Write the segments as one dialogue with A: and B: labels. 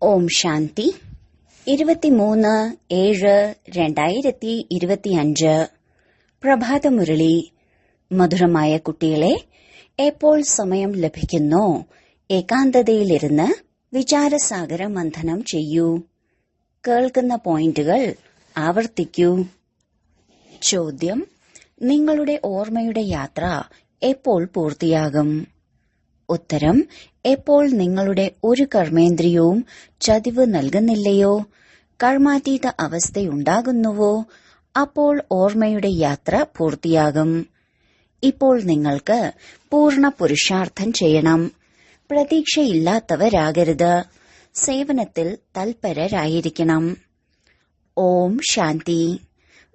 A: ഓം ശാന്തി 23/7/2025 പ്രഭാതമുരളി. മധുരമായ കുട്ടികളെ, എപ്പോൾ സമയം ലഭിക്കുന്നോ ഏകാന്തതയിലിരുന്ന് വിചാരസാഗര മന്ഥനം ചെയ്യൂ. കേൾക്കുന്ന പോയിന്റുകൾ ആവർത്തിക്കൂ. ചോദ്യം: നിങ്ങളുടെ ഓർമ്മയുടെ യാത്ര എപ്പോൾ പൂർത്തിയാകും? ഉത്തരം: എപ്പോൾ നിങ്ങളുടെ ഒരു കർമ്മേന്ദ്രിയവും ചതിവ് നൽകുന്നില്ലയോ, കർമാതീത അവസ്ഥയുണ്ടാകുന്നുവോ, അപ്പോൾ ഓർമ്മയുടെ യാത്ര പൂർത്തിയാകും. ഇപ്പോൾ നിങ്ങൾക്ക് പൂർണ്ണ പുരുഷാർത്ഥം ചെയ്യണം. പ്രതീക്ഷയില്ലാത്തവരാകരുത്. സേവനത്തിൽ തൽപരരായിരിക്കണം. ഓം ശാന്തി.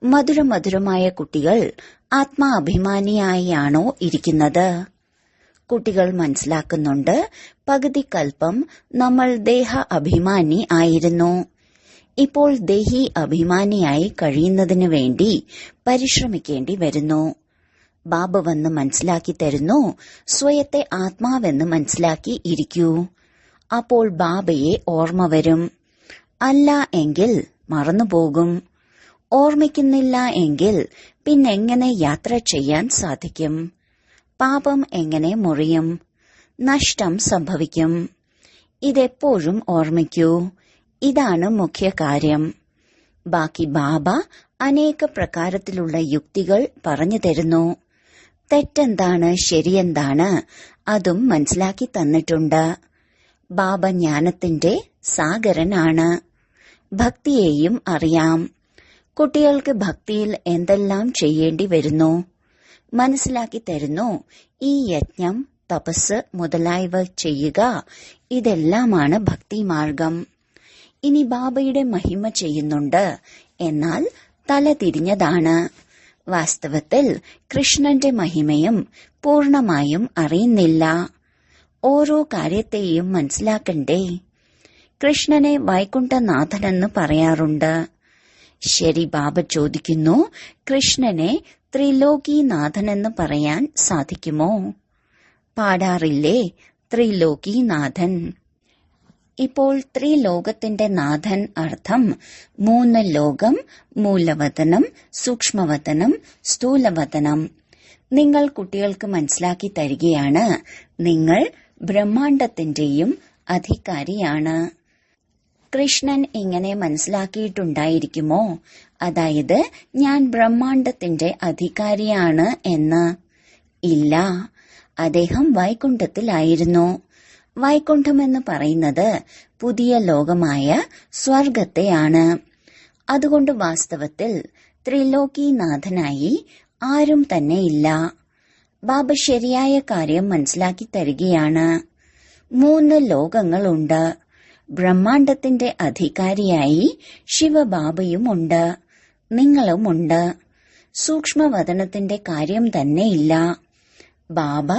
A: മധുരമധുരമായ കുട്ടികൾ ആത്മാഭിമാനിയായാണോ ഇരിക്കുന്നത്? കുട്ടികൾ മനസ്സിലാക്കുന്നുണ്ട്, പകുതി കൽപ്പം നമ്മൾ ദേഹ അഭിമാനി ആയിരുന്നു. ഇപ്പോൾ ദേഹി അഭിമാനിയായി കഴിയുന്നതിനു വേണ്ടി പരിശ്രമിക്കേണ്ടി വരുന്നു. ബാബ വന്ന് മനസ്സിലാക്കി തരുന്നു, സ്വയത്തെ ആത്മാവെന്ന് മനസ്സിലാക്കി ഇരിക്കൂ. അപ്പോൾ ബാബയെ ഓർമ്മ വരും. അല്ല എങ്കിൽ മറന്നുപോകും. ഓർമ്മിക്കുന്നില്ല എങ്കിൽ പിന്നെങ്ങനെ യാത്ര ചെയ്യാൻ സാധിക്കും? പാപം എങ്ങനെ മുറിയും? നഷ്ടം സംഭവിക്കും. ഇതെപ്പോഴും ഓർമ്മിക്കൂ. ഇതാണ് മുഖ്യ കാര്യം. ബാക്കി ബാബ അനേക പ്രകാരത്തിലുള്ള യുക്തികൾ പറഞ്ഞു തരുന്നു. തെറ്റെന്താണ് ശരിയെന്താണ് അതും മനസ്സിലാക്കി തന്നിട്ടുണ്ട്. ബാബ ജ്ഞാനത്തിന്റെ സാഗരനാണ്. ഭക്തിയെയും അറിയാം. കുട്ടികൾക്ക് ഭക്തിയിൽ എന്തെല്ലാം ചെയ്യേണ്ടി വരുന്നു മനസ്സിലാക്കി തരുന്നു. ഈ യജ്ഞം, തപസ് മുതലായവ ചെയ്യുക, ഇതെല്ലാമാണ് ഭക്തിമാർഗം. ഇനി ബാബയുടെ മഹിമ ചെയ്യുന്നുണ്ട്, എന്നാൽ തല തിരിഞ്ഞതാണ്. വാസ്തവത്തിൽ കൃഷ്ണന്റെ മഹിമയും പൂർണമായും അറിയുന്നില്ല. ഓരോ കാര്യത്തെയും മനസ്സിലാക്കണ്ടേ? കൃഷ്ണനെ വൈകുണ്ഠനാഥനെന്ന് പറയാറുണ്ട്. ശരി, ബാബ ചോദിക്കുന്നു, കൃഷ്ണനെ ത്രിലോകീനാഥനെന്ന് പറയാൻ സാധിക്കുമോ? പാടാറില്ലേ ത്രിലോകീനാഥൻ? ഇപ്പോൾ ത്രിലോകത്തിന്റെ നാഥൻ അർത്ഥം 3 ലോകം: മൂലവതനം, സൂക്ഷ്മവതനം, സ്ഥൂലവതനം. നിങ്ങൾ കുട്ടികൾക്ക് മനസ്സിലാക്കി തരികയാണ്, നിങ്ങൾ ബ്രഹ്മാണ്ടത്തിന്റെയും അധികാരിയാണ്. കൃഷ്ണൻ ഇങ്ങനെ മനസ്സിലാക്കിയിട്ടുണ്ടായിരിക്കുമോ? അതായത് ഞാൻ ബ്രഹ്മാണ്ടത്തിന്റെ അധികാരിയാണ് എന്ന്. ഇല്ല, അദ്ദേഹം വൈകുണ്ഠത്തിലായിരുന്നു. വൈകുണ്ഠമെന്ന് പറയുന്നത് പുതിയ ലോകമായ സ്വർഗത്തെയാണ്. അതുകൊണ്ട് വാസ്തവത്തിൽ ത്രിലോകീനാഥനായി ആരും തന്നെ ഇല്ല. ബാബ ശരിയായ കാര്യം മനസ്സിലാക്കി തരികയാണ്. 3 ലോകങ്ങളുണ്ട്. ബ്രഹ്മാണ്ടത്തിന്റെ അധികാരിയായി ശിവബാബയുമുണ്ട്, നിങ്ങളുമുണ്ട്. സൂക്ഷ്മവതനത്തിന്റെ കാര്യം തന്നെയില്ല. ബാബ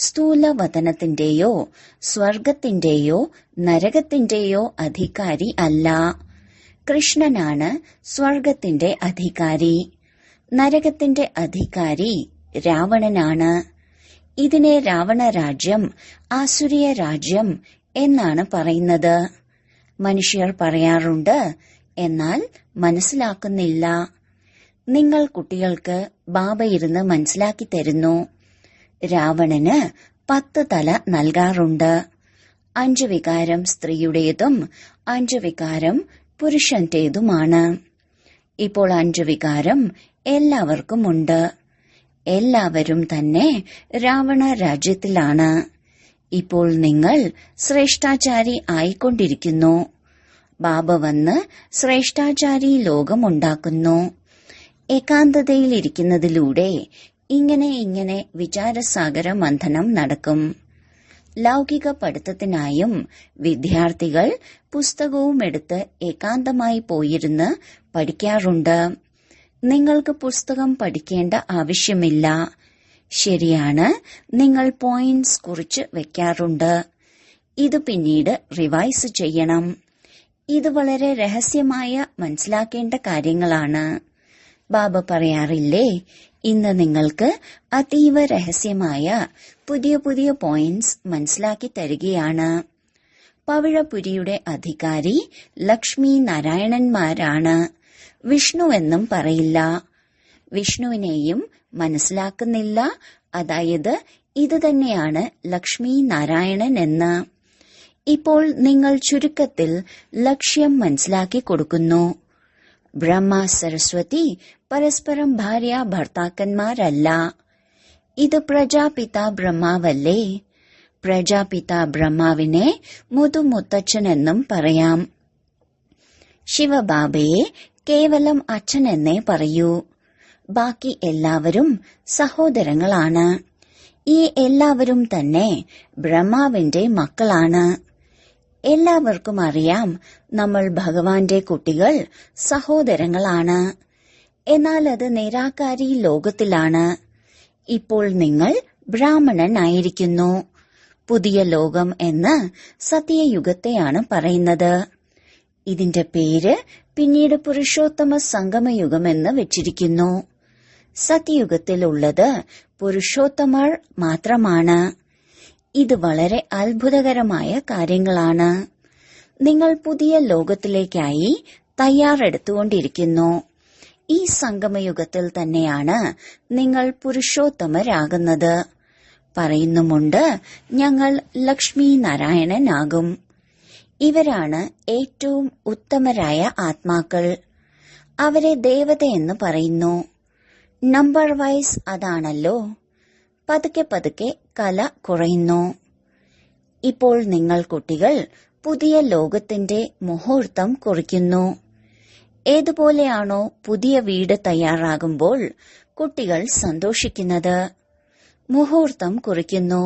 A: സ്ഥൂലവതനത്തിന്റെയോ സ്വർഗത്തിന്റെയോ നരകത്തിന്റെയോ അധികാരി അല്ല. കൃഷ്ണനാണ് സ്വർഗത്തിന്റെ അധികാരി. നരകത്തിന്റെ അധികാരി രാവണനാണ്. ഇതിനെ രാവണ രാജ്യം, ആസുരീയ രാജ്യം എന്നാണ് പറയുന്നത്. മനുഷ്യർ പറയാറുണ്ട്, എന്നാൽ മനസ്സിലാക്കുന്നില്ല. നിങ്ങൾ കുട്ടികൾക്ക് ബാബ ഇരുന്ന് മനസ്സിലാക്കി തരുന്നു. രാവണന് 10 തല നൽകാറുണ്ട്. 5 വികാരം സ്ത്രീയുടേതും 5 വികാരം പുരുഷന്റേതുമാണ്. ഇപ്പോൾ 5 വികാരം എല്ലാവർക്കുമുണ്ട്. എല്ലാവരും തന്നെ രാവണ രാജ്യത്തിലാണ്. ഇപ്പോൾ നിങ്ങൾ ശ്രേഷ്ഠാചാരി ആയിക്കൊണ്ടിരിക്കുന്നു. ബാബ വന്ന് ശ്രേഷ്ഠാചാരി ലോകമുണ്ടാക്കുന്നു. ഏകാന്തതയിലിരിക്കുന്നതിലൂടെ ഇങ്ങനെ വിചാരസാഗര മന്ഥനം നടക്കും. ലൗകിക പഠിത്തത്തിനായും വിദ്യാർത്ഥികൾ പുസ്തകവും എടുത്ത് ഏകാന്തമായി പോയിരുന്ന് പഠിക്കാറുണ്ട്. നിങ്ങൾക്ക് പുസ്തകം പഠിക്കേണ്ട ആവശ്യമില്ല. ശരിയാണ്, നിങ്ങൾ പോയിന്റ്സ് കുറിച്ച് വെക്കാറുണ്ട്. ഇത് പിന്നീട് റിവൈസ് ചെയ്യണം. ഇത് വളരെ രഹസ്യമായ മനസ്സിലാക്കേണ്ട കാര്യങ്ങളാണ്. ബാബ പറയാറില്ലേ, ഇന്ന് നിങ്ങൾക്ക് അതീവ രഹസ്യമായ പുതിയ പുതിയ പോയിന്റ്സ് മനസ്സിലാക്കി തരികയാണ്. പവിഴപുരിയുടെ അധികാരി ലക്ഷ്മി നാരായണന്മാരാണ്. വിഷ്ണു എന്നും പറയില്ല. വിഷ്ണുവിനെയും മനസ്സിലാക്കുന്നില്ല. അതായത് ഇത് തന്നെയാണ് ലക്ഷ്മി നാരായണൻ എന്ന്. ഇപ്പോൾ നിങ്ങൾ ചുരുക്കത്തിൽ ലക്ഷ്യം മനസ്സിലാക്കി കൊടുക്കുന്നു. ബ്രഹ്മ സരസ്വതി പരസ്പരം ഭാര്യ ഭർത്താക്കന്മാരല്ല. ഇത് പ്രജാപിത ബ്രഹ്മാവല്ലേ? പ്രജാപിത ബ്രഹ്മാവിനെ മുതുമുത്തച്ഛൻ എന്നും പറയാം. ശിവബാബയെ കേവലം അച്ഛൻ എന്നേ പറയൂ. ബാക്കി എല്ലാവരും സഹോദരങ്ങളാണ്. ഈ എല്ലാവരും തന്നെ ബ്രഹ്മാവിന്റെ മക്കളാണ്. എല്ലാവർക്കും അറിയാം നമ്മൾ ഭഗവാന്റെ കുട്ടികൾ സഹോദരങ്ങളാണ്. എന്നാൽ അത് നിരാകാരി ലോകത്തിലാണ്. ഇപ്പോൾ നിങ്ങൾ ബ്രാഹ്മണനായിരിക്കുന്നു. പുതിയ ലോകം എന്ന് സത്യയുഗത്തെയാണ് പറയുന്നത്. ഇതിന്റെ പേര് പിന്നീട് പുരുഷോത്തമ സംഗമയുഗമെന്ന് വെച്ചിരിക്കുന്നു. സത്യയുഗത്തിലുള്ളത് പുരുഷോത്തമർ മാത്രമാണ്. ഇത് വളരെ അത്ഭുതകരമായ കാര്യങ്ങളാണ്. നിങ്ങൾ പുതിയ ലോകത്തിലേക്കായി തയ്യാറെടുത്തുകൊണ്ടിരിക്കുന്നു. ഈ സംഗമയുഗത്തിൽ തന്നെയാണ് നിങ്ങൾ പുരുഷോത്തമരാകുന്നത്. പറയുന്നുമുണ്ട്, ഞങ്ങൾ ലക്ഷ്മി നാരായണനാകും. ഇവരാണ് ഏറ്റവും ഉത്തമരായ ആത്മാക്കൾ. അവരെ ദേവതയെന്ന് പറയുന്നു. നമ്പർ വൈസ് അതാണല്ലോ. പതുക്കെ പതുക്കെ കല കുറയുന്നു. ഇപ്പോൾ നിങ്ങൾ കുട്ടികൾ പുതിയ ലോകത്തിന്റെ മുഹൂർത്തം കുറിക്കുന്നു. ഏതുപോലെയാണോ പുതിയ വീട് തയ്യാറാകുമ്പോൾ കുട്ടികൾ സന്തോഷിക്കുന്നത്? മുഹൂർത്തം കുറിക്കുന്നു.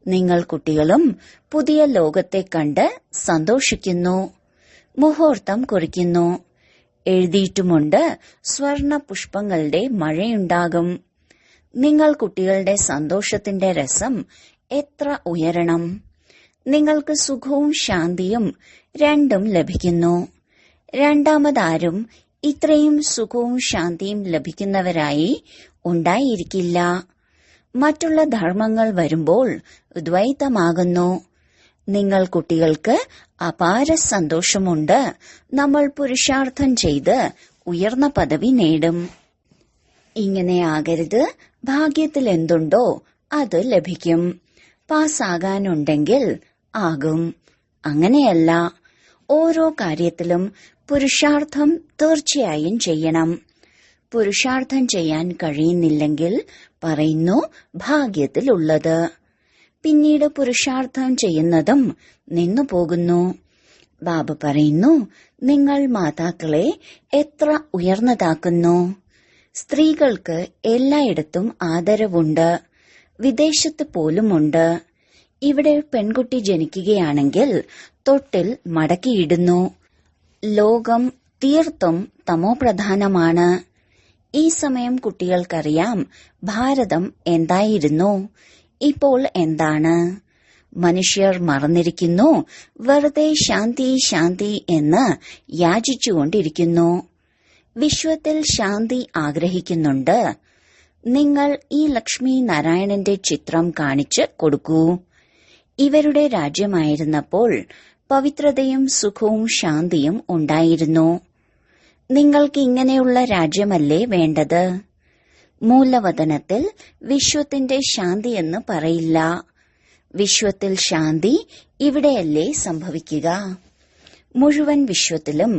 A: നിങ്ങൾ കുട്ടികളും പുതിയ ലോകത്തെ കണ്ട് സന്തോഷിക്കുന്നു. മുഹൂർത്തം കുറിക്കുന്നു. എഴുതിയിട്ടുമുണ്ട്, സ്വർണ പുഷ്പങ്ങളുടെ മഴയുണ്ടാകും. നിങ്ങൾ കുട്ടികളുടെ സന്തോഷത്തിന്റെ രസം എത്ര ഉയരണം! നിങ്ങൾക്ക് സുഖവും ശാന്തിയും രണ്ടും ലഭിക്കുന്നു. രണ്ടാമതാരും ഇത്രയും സുഖവും ശാന്തിയും ലഭിക്കുന്നവരായി ഉണ്ടായിരിക്കില്ല. മറ്റുള്ള ധർമ്മങ്ങൾ വരുമ്പോൾ ദ്വൈതമാകുന്നു. നിങ്ങൾ കുട്ടികൾക്ക് അപാര സന്തോഷമുണ്ട്. നമ്മൾ പുരുഷാർത്ഥം ചെയ്ത് ഉയർന്ന പദവി നേടും. ഇങ്ങനെ ആകരുത്. ഭാഗ്യത്തിൽ എന്തുണ്ടോ അത് ലഭിക്കും. പാസ്സാകാനുണ്ടെങ്കിൽ ആകും. അങ്ങനെയല്ല. ഓരോ കാര്യത്തിലും പുരുഷാർത്ഥം തീർച്ചയായും ചെയ്യണം. പുരുഷാർത്ഥം ചെയ്യാൻ കഴിയുന്നില്ലെങ്കിൽ പറയുന്നു ഭാഗ്യത്തിലുള്ളത്. പിന്നീട് പുരുഷാർത്ഥം ചെയ്യുന്നതും നിന്നുപോകുന്നു. ബാബ പറയുന്നു, നിങ്ങൾ മാതാക്കളെ എത്ര ഉയർന്നതാക്കുന്നു. സ്ത്രീകൾക്ക് എല്ലായിടത്തും ആദരവുണ്ട്. വിദേശത്ത് പോലുമുണ്ട്. ഇവിടെ പെൺകുട്ടി ജനിക്കുകയാണെങ്കിൽ തൊട്ടിൽ മടക്കിയിടുന്നു. ലോകം തീർത്തും തമോപ്രധാനമാണ്. ഈ സമയം കുട്ടികൾക്കറിയാം ഭാരതം എന്തായിരുന്നു, ഇപ്പോൾ എന്താണ്. മനുഷ്യർ മറന്നിരിക്കുന്നു. വെറുതെ ശാന്തി ശാന്തി എന്ന് യാചിച്ചുകൊണ്ടിരിക്കുന്നു. വിശ്വത്തിൽ ശാന്തി ആഗ്രഹിക്കുന്നുണ്ട്. നിങ്ങൾ ഈ ലക്ഷ്മി നാരായണന്റെ ചിത്രം കാണിച്ച് കൊടുക്കൂ. ഇവരുടെ രാജ്യമായിരുന്നപ്പോൾ പവിത്രതയും സുഖവും ശാന്തിയും ഉണ്ടായിരുന്നു. നിങ്ങൾക്ക് ഇങ്ങനെയുള്ള രാജ്യമല്ലേ വേണ്ടത്? മൂലവതനത്തിൽ വിശ്വത്തിന്റെ ശാന്തി എന്ന് പറയില്ല. വിശ്വത്തിൽ ശാന്തി ഇവിടെയല്ലേ സംഭവിക്കുക? മുഴുവൻ വിശ്വത്തിലും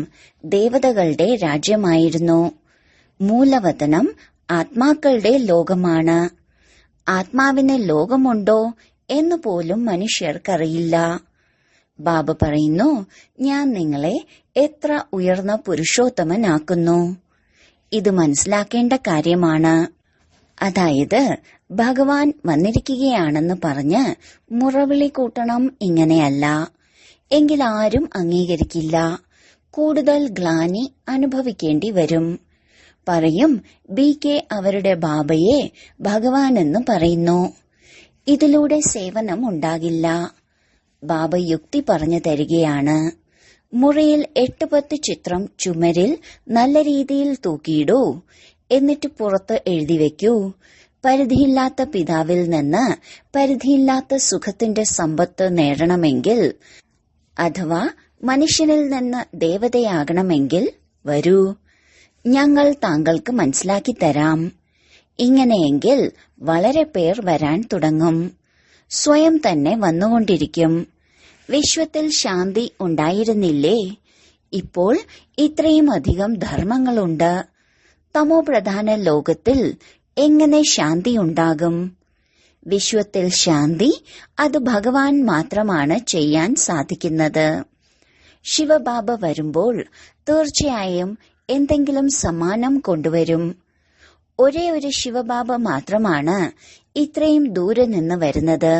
A: ദേവതകളുടെ രാജ്യമായിരുന്നു. മൂലവതനം ആത്മാക്കളുടെ ലോകമാണ്. ആത്മാവിന് ലോകമുണ്ടോ എന്ന് പോലും മനുഷ്യർക്കറിയില്ല. ബാബ പറയുന്നു, ഞാൻ നിങ്ങളെ എത്ര ഉയർന്ന പുരുഷോത്തമനാക്കുന്നു. ഇത് മനസ്സിലാക്കേണ്ട കാര്യമാണ്. അതായത് ഭഗവാൻ വന്നിരിക്കുകയാണെന്ന് പറഞ്ഞ് മുറവിളി കൂട്ടണം. ഇങ്ങനെയല്ല എങ്കിൽ ആരും അംഗീകരിക്കില്ല. കൂടുതൽ ഗ്ലാനി അനുഭവിക്കേണ്ടി വരും. പറയും, BK അവരുടെ ബാബയെ ഭഗവാനെന്ന് പറയുന്നു. ഇതിലൂടെ സേവനം ഉണ്ടാകില്ല. ബാബ യുക്തി പറഞ്ഞു തരികയാണ്. മുറിയിൽ 8-10 ചിത്രം ചുമരിൽ നല്ല രീതിയിൽ തൂക്കിയിടൂ. എന്നിട്ട് പുറത്ത് എഴുതി വെക്കൂ, പരിധിയില്ലാത്ത പിതാവിൽ നിന്ന് പരിധിയില്ലാത്ത സുഖത്തിന്റെ സമ്പത്ത് നേടണമെങ്കിൽ അഥവാ മനുഷ്യനിൽ നിന്ന് ദേവതയാകണമെങ്കിൽ വരൂ, ഞങ്ങൾ താങ്കൾക്ക് മനസ്സിലാക്കി തരാം. ഇങ്ങനെയെങ്കിൽ വളരെ പേർ വരാൻ തുടങ്ങും. സ്വയം തന്നെ വന്നുകൊണ്ടിരിക്കും. വിശ്വത്തിൽ ശാന്തി ഉണ്ടായിരുന്നില്ലേ? ഇപ്പോൾ ഇത്രയും അധികം ധർമ്മങ്ങളുണ്ട്. തമോപ്രധാന ലോകത്തിൽ എങ്ങനെ ശാന്തി ഉണ്ടാകും? വിശ്വത്തിൽ ശാന്തി അത് ഭഗവാൻ മാത്രമാണ് ചെയ്യാൻ സാധിക്കുന്നത്. ശിവബാബ വരുമ്പോൾ തീർച്ചയായും എന്തെങ്കിലും സമ്മാനം കൊണ്ടുവരും. ഒരേ ഒരു ശിവബാബ മാത്രമാണ് ഇത്രയും ദൂരെ നിന്ന് വരുന്നത്.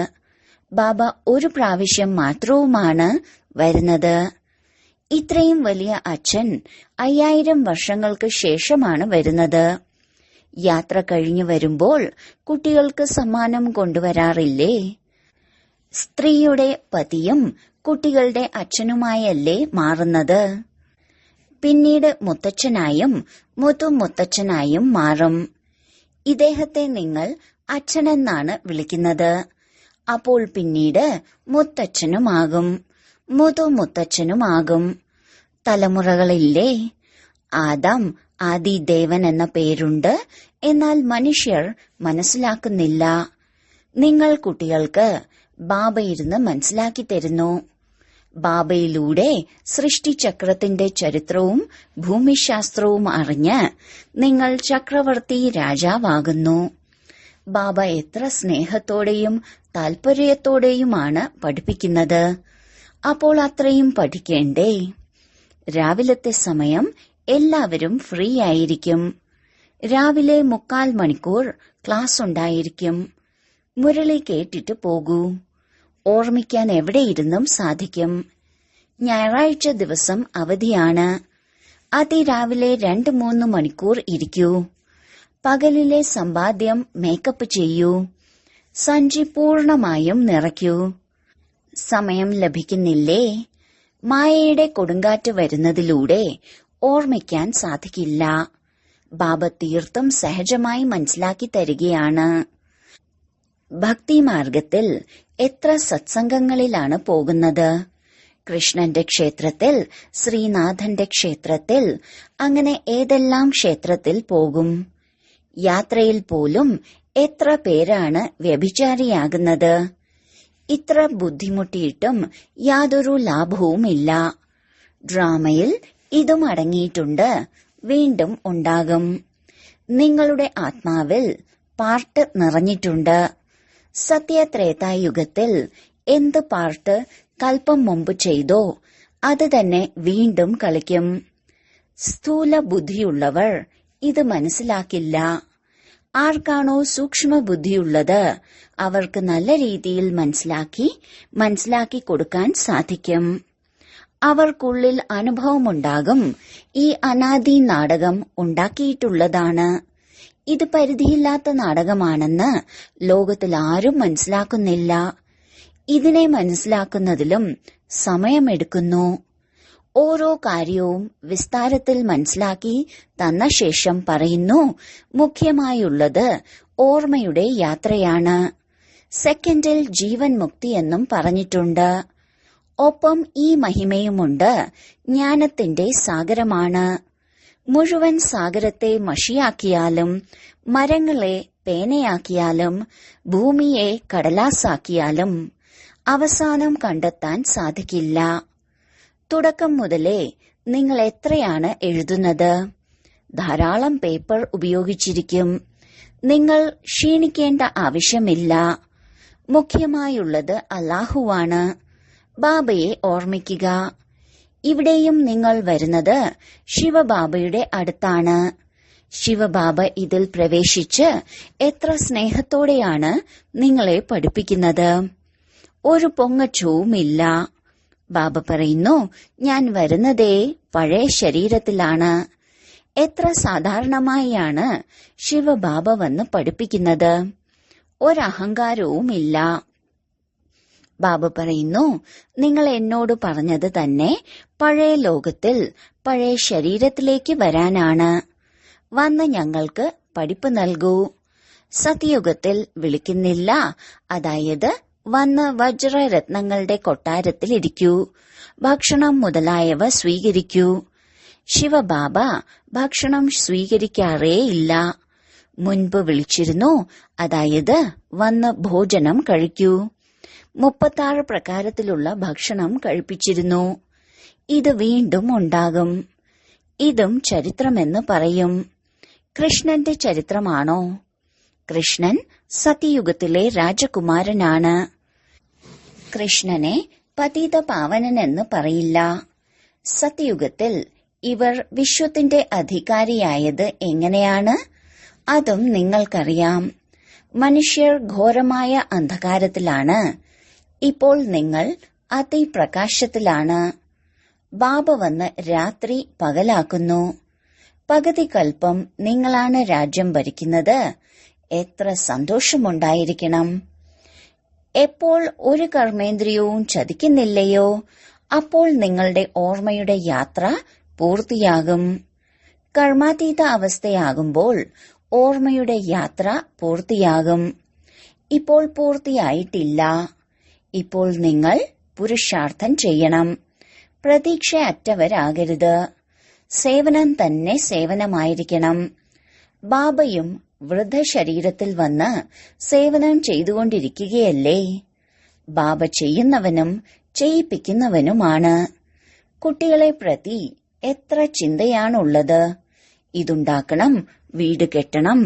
A: ബാബ ഒരു പ്രാവശ്യം മാത്രവുമാണ് വരുന്നത്. ഇത്രയും വലിയ അച്ഛൻ 5000 വർഷങ്ങൾക്ക് ശേഷമാണ് വരുന്നത്. യാത്ര കഴിഞ്ഞു വരുമ്പോൾ കുട്ടികൾക്ക് സമ്മാനം കൊണ്ടുവരാറില്ലേ? സ്ത്രീയുടെ പതിയും കുട്ടികളുടെ അച്ഛനുമായല്ലേ മാറുന്നത്? പിന്നീട് മുത്തച്ഛനായും മുത്തച്ഛനായും മാറും. ഇദ്ദേഹത്തെ നിങ്ങൾ അച്ഛനെന്നാണ് വിളിക്കുന്നത്. അപ്പോൾ പിന്നീട് മുത്തച്ഛനുമാകും, മുത്തച്ഛനുമാകും. തലമുറകളില്ലേ? ആദം ആദിദേവൻ എന്ന പേരുണ്ട്. എന്നാൽ മനുഷ്യർ മനസ്സിലാക്കുന്നില്ല. നിങ്ങൾ കുട്ടികൾക്ക് ബാബ ഇരുന്ന് മനസ്സിലാക്കി തരുന്നു. ബാബയിലൂടെ സൃഷ്ടിചക്രത്തിന്റെ ചരിത്രവും ഭൂമിശാസ്ത്രവും അറിഞ്ഞ് നിങ്ങൾ ചക്രവർത്തി രാജാവാകുന്നു. ബാബ എത്ര സ്നേഹത്തോടെയും താൽപര്യത്തോടെയുമാണ് പഠിപ്പിക്കുന്നത്. അപ്പോൾ അത്രയും പഠിക്കേണ്ടേ? രാവിലത്തെ സമയം എല്ലാവരും ഫ്രീ ആയിരിക്കും. രാവിലെ 3/4 മണിക്കൂർ ക്ലാസ് ഉണ്ടായിരിക്കും. മുരളി കേട്ടിട്ട് പോകൂ. ഓർമ്മിക്കാൻ എവിടെയിരുന്നും സാധിക്കും. ഞായറാഴ്ച ദിവസം അവധിയാണ്. അതിരാവിലെ 2-3 മണിക്കൂർ ഇരിക്കൂ. പകലിലെ സമ്പാദ്യം മേക്കപ്പ് ചെയ്യൂ. സഞ്ചി പൂർണമായും നിറയ്ക്കൂ. സമയം ലഭിക്കുന്നില്ലേ? മായയുടെ കൊടുങ്കാറ്റ് വരുന്നതിലൂടെ ഓർമ്മിക്കാൻ സാധിക്കില്ല. ബാബ തീർത്തും സഹജമായി മനസ്സിലാക്കി തരികയാണ്. ഭക്തിമാർഗത്തിൽ എത്ര സത്സംഗങ്ങളിലാണ് പോകുന്നത്? കൃഷ്ണന്റെ ക്ഷേത്രത്തിൽ, ശ്രീനാഥന്റെ ക്ഷേത്രത്തിൽ, അങ്ങനെ ഏതെല്ലാം ക്ഷേത്രത്തിൽ പോകും? യാത്രയിൽ പോലും എത്ര പേരാണ് വ്യഭിചാരിയാകുന്നത്? ഇത്ര ബുദ്ധിമുട്ടിയിട്ടും യാതൊരു ലാഭവുമില്ല. ഡ്രാമയിൽ ഇതും അടങ്ങിയിട്ടുണ്ട്. വീണ്ടും ഉണ്ടാകും. നിങ്ങളുടെ ആത്മാവിൽ പാർട്ട് നിറഞ്ഞിട്ടുണ്ട്. സത്യത്രേതായുഗത്തിൽ എന്ത് പാർട്ട് കൽപ്പം മുമ്പ് ചെയ്തോ അത് തന്നെ വീണ്ടും കളിക്കും. സ്ഥൂല ബുദ്ധിയുള്ളവർ ഇത് മനസ്സിലാക്കില്ല. ആർക്കാണോ സൂക്ഷ്മ ബുദ്ധിയുള്ളത് അവർക്ക് നല്ല രീതിയിൽ മനസ്സിലാക്കി കൊടുക്കാൻ സാധിക്കും. അവർക്കുള്ളിൽ അനുഭവമുണ്ടാകും. ഈ അനാദി നാടകം ഉണ്ടാക്കിയിട്ടുള്ളതാണ്. ഇത് പരിധിയില്ലാത്ത നാടകമാണെന്ന് ലോകത്തിൽ ആരും മനസ്സിലാക്കുന്നില്ല. ഇതിനെ മനസ്സിലാക്കുന്നതിലും സമയമെടുക്കുന്നു. ഓരോ കാര്യവും വിസ്താരത്തിൽ മനസ്സിലാക്കി തന്ന ശേഷം പറയുന്നു, മുഖ്യമായുള്ളത് ഓർമ്മയുടെ യാത്രയാണ്. സെക്കൻഡിൽ ജീവൻ മുക്തി എന്നും പറഞ്ഞിട്ടുണ്ട്. ഒപ്പം ഈ മഹിമയുമുണ്ട്. ജ്ഞാനത്തിന്റെ സാഗരമാണ്. മുഴുവൻ സാഗരത്തെ മഷിയാക്കിയാലും, മരങ്ങളെ പേനയാക്കിയാലും, ഭൂമിയെ കടലാസാക്കിയാലും അവസാനം കണ്ടെത്താൻ സാധിക്കില്ല. തുടക്കം മുതലേ നിങ്ങൾ എത്രയാണ് എഴുതുന്നത്? ധാരാളം പേപ്പർ ഉപയോഗിച്ചിരിക്കും. നിങ്ങൾ ക്ഷീണിക്കേണ്ട ആവശ്യമില്ല. മുഖ്യമായുള്ളത് അല്ലാഹുവാണ്. ബാബയെ ഓർമ്മിക്കുക. ഇവിടെയും നിങ്ങൾ വരുന്നത് ശിവബാബയുടെ അടുത്താണ്. ശിവബാബ ഇതിൽ പ്രവേശിച്ച് എത്ര സ്നേഹത്തോടെയാണ് നിങ്ങളെ പഠിപ്പിക്കുന്നത്. ഒരു പൊങ്ങച്ചവുമില്ല. ബാബ പറയുന്നു, ഞാൻ വരുന്നതേ പഴയ ശരീരത്തിലാണ്. എത്ര സാധാരണമായാണ് ശിവബാബ വന്ന് പഠിപ്പിക്കുന്നത്. ഒരഹങ്കാരവുമില്ല. ബാബ പറയുന്നു, നിങ്ങൾ എന്നോട് പറഞ്ഞത് തന്നെ പഴയ ലോകത്തിൽ പഴയ ശരീരത്തിലേക്ക് വരാനാണ്. വന്ന് ഞങ്ങൾക്ക് പഠിപ്പ് നൽകൂ. സത്യയുഗത്തിൽ വിളിക്കുന്നില്ല, അതായത് വന്ന് വജ്രരത്നങ്ങളുടെ കൊട്ടാരത്തിലിരിക്കൂ, ഭക്ഷണം മുതലായവ സ്വീകരിക്കൂ. ശിവബാബ ഭക്ഷണം സ്വീകരിക്കാറേയില്ല. മുൻപ് വിളിച്ചിരുന്നു, അതായത് വന്ന് ഭോജനം കഴിക്കൂ. 36 പ്രകാരത്തിലുള്ള ഭക്ഷണം കഴിപ്പിച്ചിരുന്നു. ഇത് വീണ്ടും ഉണ്ടാകും. ഇതും ചരിത്രമെന്ന് പറയും. കൃഷ്ണന്റെ ചരിത്രമാണോ? കൃഷ്ണൻ സത്യയുഗത്തിലെ രാജകുമാരനാണ്. കൃഷ്ണനെ പതിത പാവനനെന്ന് പറയില്ല. സത്യയുഗത്തിൽ ഇവർ വിശ്വത്തിന്റെ അധികാരിയായത് എങ്ങനെയാണ്? അതും നിങ്ങൾക്കറിയാം. മനുഷ്യർ ഘോരമായ അന്ധകാരത്തിലാണ്. ഇപ്പോൾ നിങ്ങൾ അതിപ്രകാശത്തിലാണ്. ബാബ വന്ന് രാത്രി പകലാക്കുന്നു. പകുതി കൽപ്പം നിങ്ങളാണ് രാജ്യം ഭരിക്കുന്നത്. എത്ര സന്തോഷമുണ്ടായിരിക്കണം. എപ്പോൾ ഒരു കർമ്മേന്ദ്രിയവും ചതിക്കുന്നില്ലയോ, അപ്പോൾ നിങ്ങളുടെ ഓർമ്മയുടെ യാത്ര പൂർത്തിയാകും. കർമാതീത അവസ്ഥയാകുമ്പോൾ ഓർമ്മയുടെ യാത്ര പൂർത്തിയാകും. ഇപ്പോൾ പൂർത്തിയായിട്ടില്ല. ഇപ്പോൾ നിങ്ങൾ പുരുഷാർത്ഥം ചെയ്യണം. പ്രതീക്ഷയറ്റവരാകരുത്. സേവനം തന്നെ സേവനമായിരിക്കണം. ബാബയും വൃദ്ധശരീരത്തിൽ വന്ന് സേവനം ചെയ്തുകൊണ്ടിരിക്കുകയല്ലേ. ബാബ ചെയ്യുന്നവനും ചെയ്യിപ്പിക്കുന്നവനുമാണ്. കുട്ടികളെ പ്രതി എത്ര ചിന്തയാണുള്ളത്. ഇതുണ്ടാക്കണം, വീട് കെട്ടണം.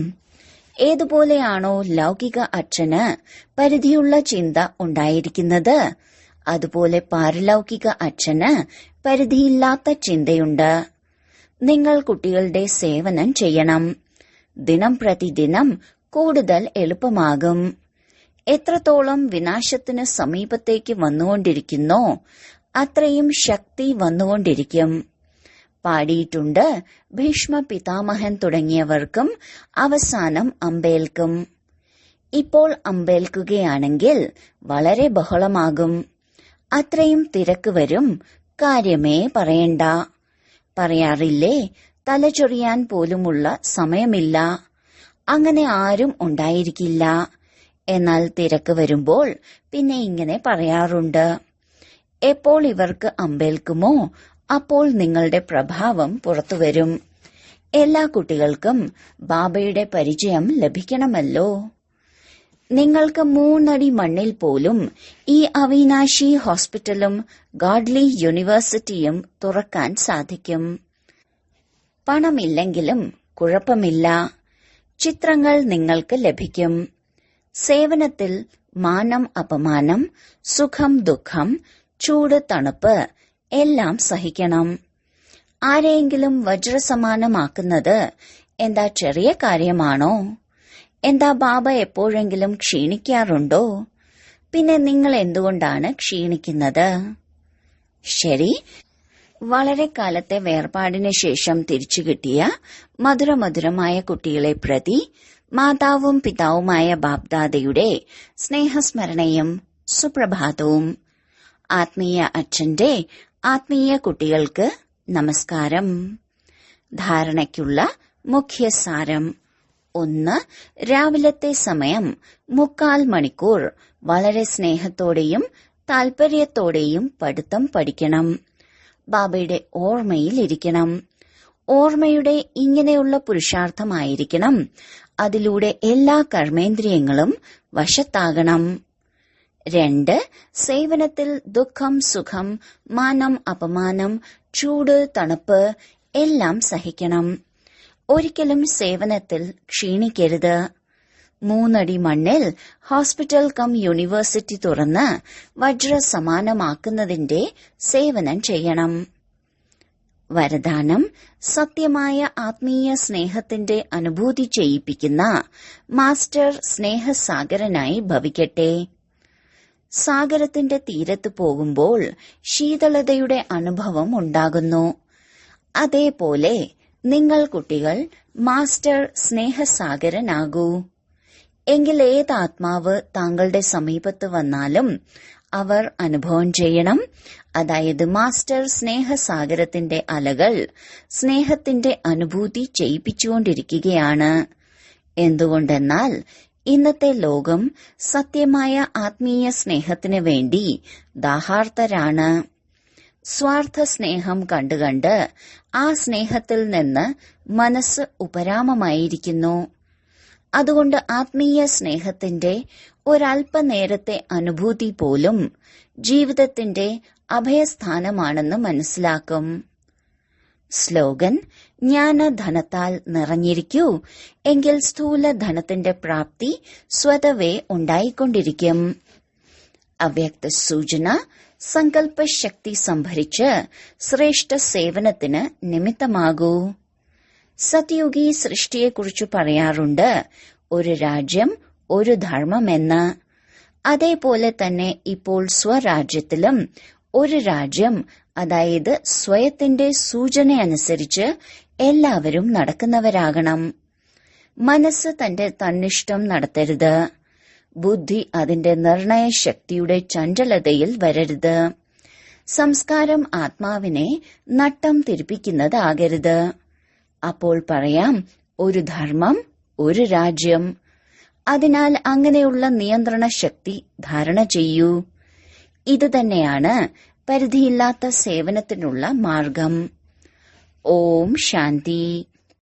A: ഏതുപോലെയാണോ ലൗകിക അച്ഛന് പരിധിയുള്ള ചിന്ത ഉണ്ടായിരിക്കുന്നത്, അതുപോലെ പാരലൗകിക അച്ഛന് പരിധിയില്ലാത്ത ചിന്തയുണ്ട്. നിങ്ങൾ കുട്ടികളുടെ സേവനം ചെയ്യണം. ദിനം പ്രതിദിനം കൂടുതൽ എളുപ്പമാകും. എത്രത്തോളം വിനാശത്തിന് സമീപത്തേക്ക് വന്നുകൊണ്ടിരിക്കുന്നോ അത്രയും ശക്തി വന്നുകൊണ്ടിരിക്കും. പാടിയിട്ടുണ്ട്, ഭീഷ്മ പിതാമഹൻ തുടങ്ങിയവർക്കും അവസാനം അമ്പേൽക്കും. ഇപ്പോൾ അമ്പേൽക്കുകയാണെങ്കിൽ വളരെ ബഹളമാകും. അത്രയും തിരക്ക് വരും. കാര്യമേ പറയണ്ട. പറയാറില്ലേ, തലചൊറിയാൻ പോലുമുള്ള സമയമില്ല. അങ്ങനെ ആരും ഉണ്ടായിരിക്കില്ല. എന്നാൽ തിരക്ക് വരുമ്പോൾ പിന്നെ ഇങ്ങനെ പറയാറുണ്ട്. എപ്പോൾ ഇവർക്ക് അമ്പേൽക്കുമോ അപ്പോൾ നിങ്ങളുടെ പ്രഭാവം പുറത്തുവരും. എല്ലാ കുട്ടികൾക്കും ബാബയുടെ പരിചയം ലഭിക്കണമല്ലോ. നിങ്ങൾക്ക് 3 അടി മണ്ണിൽ പോലും ഈ അവിനാശി ഹോസ്പിറ്റലും ഗാഡ്ലി യൂണിവേഴ്സിറ്റിയും തുറക്കാൻ സാധിക്കും. പണമില്ലെങ്കിലും കുഴപ്പമില്ല. ചിത്രങ്ങൾ നിങ്ങൾക്ക് ലഭിക്കും. സേവനത്തിൽ മാനം അപമാനം, സുഖം ദുഃഖം, ചൂട് തണുപ്പ് എല്ലാം സഹിക്കണം. ആരെയെങ്കിലും വജ്രസമാനമാക്കുന്നത് എന്താ ചെറിയ കാര്യമാണോ? എന്താ ബാബ എപ്പോഴെങ്കിലും ക്ഷീണിക്കാറുണ്ടോ? പിന്നെ നിങ്ങൾ എന്തുകൊണ്ടാണ് ക്ഷീണിക്കുന്നത്? ശരി, വളരെ കാലത്തെ വേർപാടിന് ശേഷം തിരിച്ചു കിട്ടിയ മധുരമധുരമായ കുട്ടികളെ പ്രതി മാതാവും പിതാവുമായ ബാബ്ദാദയുടെ സ്നേഹസ്മരണയും സുപ്രഭാതവും. ആത്മീയ അച്ഛന്റെ ആത്മീയ കുട്ടികൾക്ക് നമസ്കാരം. ധാരണയ്ക്കുള്ള മുഖ്യസാരം: 1. രാവിലത്തെ സമയം 3/4 മണിക്കൂർ വളരെ സ്നേഹത്തോടെയും താൽപര്യത്തോടെയും പഠിത്തം പഠിക്കണം. ബാബയുടെ ഓർമ്മയിലിരിക്കണം. ഓർമ്മയുടെ ഇങ്ങനെയുള്ള പുരുഷാർത്ഥമായിരിക്കണം. അതിലൂടെ എല്ലാ കർമ്മേന്ദ്രിയങ്ങളും വശത്താകണം. 2. സേവനത്തിൽ ദുഃഖം സുഖം, മാനം അപമാനം, ചൂട് തണുപ്പ് എല്ലാം സഹിക്കണം. ഒരിക്കലും സേവനത്തിൽ ക്ഷീണിക്കരുത്. 3 അടി മണ്ണിൽ ഹോസ്പിറ്റൽ കം യൂണിവേഴ്സിറ്റി തുറന്ന് വജ്ര സമാനമാക്കുന്നതിന്റെ സേവനം ചെയ്യണം. വരദാനം: സത്യമായ ആത്മീയ സ്നേഹത്തിന്റെ അനുഭൂതി ചെയ്യിപ്പിക്കുന്ന മാസ്റ്റർ സ്നേഹസാഗരനായി ഭവിക്കട്ടെ. സാഗരത്തിന്റെ തീരത്ത് പോകുമ്പോൾ ശീതളതയുടെ അനുഭവം ഉണ്ടാകുന്നു. അതേപോലെ നിങ്ങൾ കുട്ടികൾ മാസ്റ്റർ സ്നേഹസാഗരനാകൂ. എങ്കിൽ ഏത് ആത്മാവ് താങ്കളുടെ സമീപത്ത് വന്നാലും അവർ അനുഭവം ചെയ്യണം. അതായത് മാസ്റ്റർ സ്നേഹസാഗരത്തിന്റെ അലകൾ സ്നേഹത്തിന്റെ അനുഭൂതി ചെയ്യിപ്പിച്ചുകൊണ്ടിരിക്കുകയാണ്. എന്തുകൊണ്ടെന്നാൽ ഇന്നത്തെ ലോകം സത്യമായ ആത്മീയ സ്നേഹത്തിനു വേണ്ടി ദാഹാർത്തരാണ്. സ്വാർത്ഥ സ്നേഹം കണ്ടുകണ്ട് ആ സ്നേഹത്തിൽ നിന്ന് മനസ്സ് ഉപരാമമായിരിക്കുന്നു. അതുകൊണ്ട് ആത്മീയ സ്നേഹത്തിന്റെ ഒരല്പനേരത്തെ അനുഭൂതി പോലും ജീവിതത്തിന്റെ അഭയസ്ഥാനമാണെന്ന് മനസ്സിലാക്കും. സ്ലോഗൻ: ജ്ഞാനധനത്താൽ നിറഞ്ഞിരിക്കൂ, എങ്കിൽ സ്ഥൂല ധനത്തിന്റെ പ്രാപ്തി സ്വതവേ ഉണ്ടായിക്കൊണ്ടിരിക്കും. അവ്യക്ത സൂചന: സങ്കല്പശക്തി സംഭരിച്ച് ശ്രേഷ്ഠ സേവനത്തിന് നിമിത്തമാകൂ. സത്യുഗി സൃഷ്ടിയെക്കുറിച്ച് പറയാറുണ്ട്, ഒരു രാജ്യം ഒരു ധർമ്മമെന്ന്. അതേപോലെ തന്നെ ഇപ്പോൾ സ്വരാജ്യത്തിലും ഒരു രാജ്യം, അതായത് സ്വയത്തിന്റെ സൂചനയനുസരിച്ച് എല്ലാവരും നടക്കുന്നവരാകണം. മനസ്സ് തന്റെ തന്നിഷ്ടം നടത്തരുത്. ബുദ്ധി അതിന്റെ നിർണയശക്തിയുടെ ചഞ്ചലതയിൽ വരരുത്. സംസ്കാരം ആത്മാവിനെ നട്ടം തിരിപ്പിക്കുന്നതാകരുത്. അപ്പോൾ പറയാം, ഒരു ധർമ്മം ഒരു രാജ്യം. അതിനാൽ അങ്ങനെയുള്ള നിയന്ത്രണ ശക്തി ധാരണ ചെയ്യൂ. ഇതുതന്നെയാണ് പരിധിയില്ലാത്ത സേവനത്തിനുള്ള മാർഗം. ഓം ശാന്തി.